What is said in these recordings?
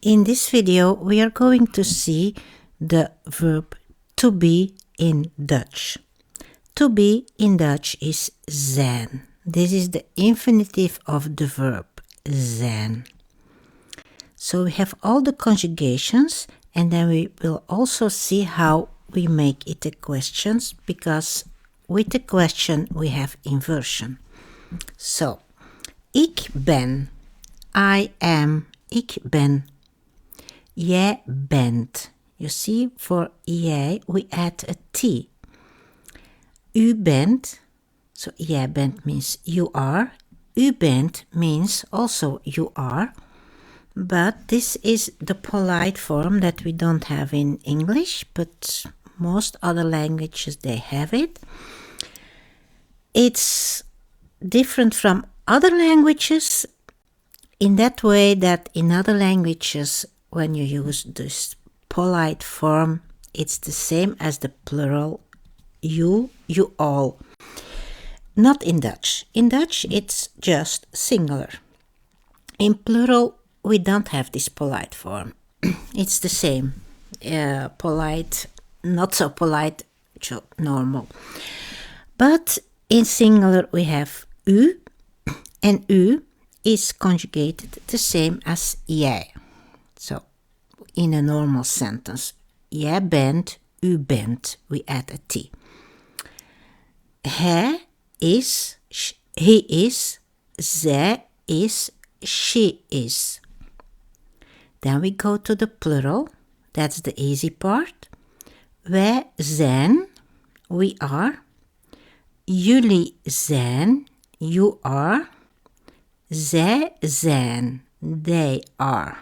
In this video, we are going to see the verb to be in Dutch. To be in Dutch is zijn. This is the infinitive of the verb zijn. So we have all the conjugations, and then we will also see how we make it a question, because with the question we have inversion. So, ik ben, I am, ik ben. Jij bent. You see, for jij we add a T. U bent, so jij bent means you are. U bent means also you are. But this is the polite form that we don't have in English, but most other languages they have it. It's different from other languages in that way that in other languages, when you use this polite form, it's the same as the plural you all. Not in Dutch. In Dutch, it's just singular. In plural, we don't have this polite form. It's the same. Polite, not so polite, normal. But in singular, we have u, and u is conjugated the same as jij. So, in a normal sentence, jij bent, u bent, we add a T. Hij is, he is, zij is, she is. Then we go to the plural, that's the easy part. Wij zijn, we are. Jullie zijn, you are. Zij zijn, they are.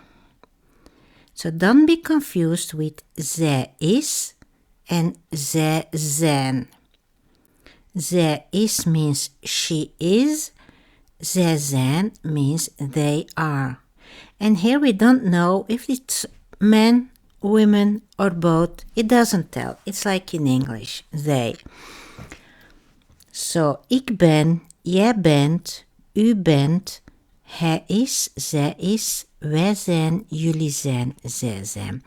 So don't be confused with zij is and zij zijn. Zij is means she is. Zij zijn means they are. And here we don't know if it's men, women or both. It doesn't tell. It's like in English, they. So, ik ben, jij bent, u bent, hij is, zij is, wij zijn, jullie zijn, zij zijn.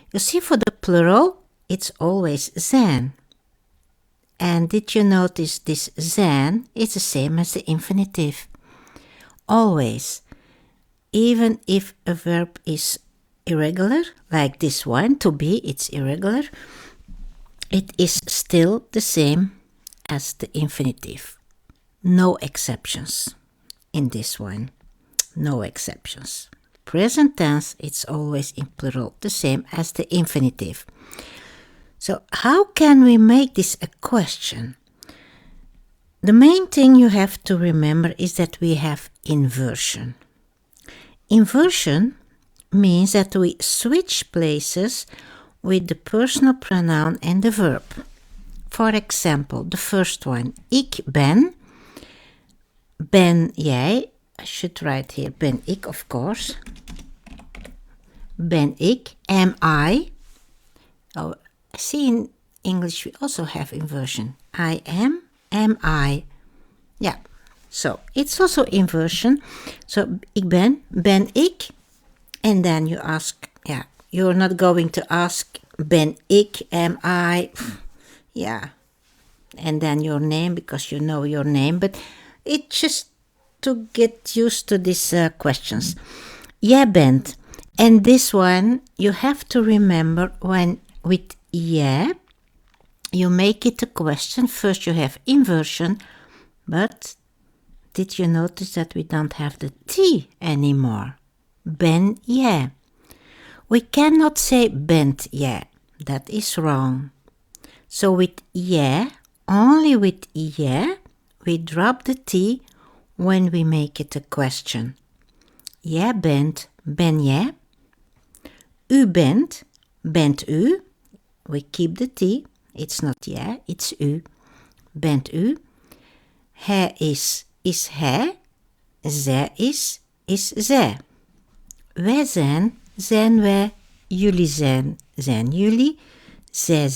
You see, for the plural, it's always zijn. And did you notice this zijn is the same as the infinitive? Always. Even if a verb is irregular, like this one, to be, it's irregular, it is still the same as the infinitive. No exceptions in this one. No exceptions. Present tense, it's always in plural, the same as the infinitive. So how can we make this a question? The main thing you have to remember is that we have inversion. Inversion means that we switch places with the personal pronoun and the verb. For example, the first one, ik ben, ben jij, I should write here, ben ik, of course. Ben ik, am I. Oh, I see in English we also have inversion. I am I. Yeah, so it's also inversion. So, ik ben ik. And then you ask, yeah, you're not going to ask, ben ik, am I. Yeah, and then your name, because you know your name. But it's just to get used to these questions. Jij bent. And this one, you have to remember when with jij, you make it a question. First you have inversion, but did you notice that we don't have the T anymore? Ben jij. We cannot say bent jij. That is wrong. So with jij, only with jij, we drop the T when we make it a question. Jij bent, ben jij. U bent, bent u. We keep the T. It's not jij, it's u. Bent u. Hij is hij. Zij is zij. Wij zijn wij. Jullie zijn jullie. Zij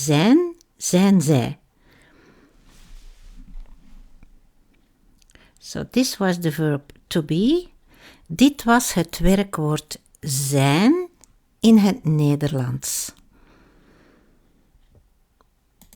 zijn zij. So this was the verb to be. Dit was het werkwoord zijn in het Nederlands.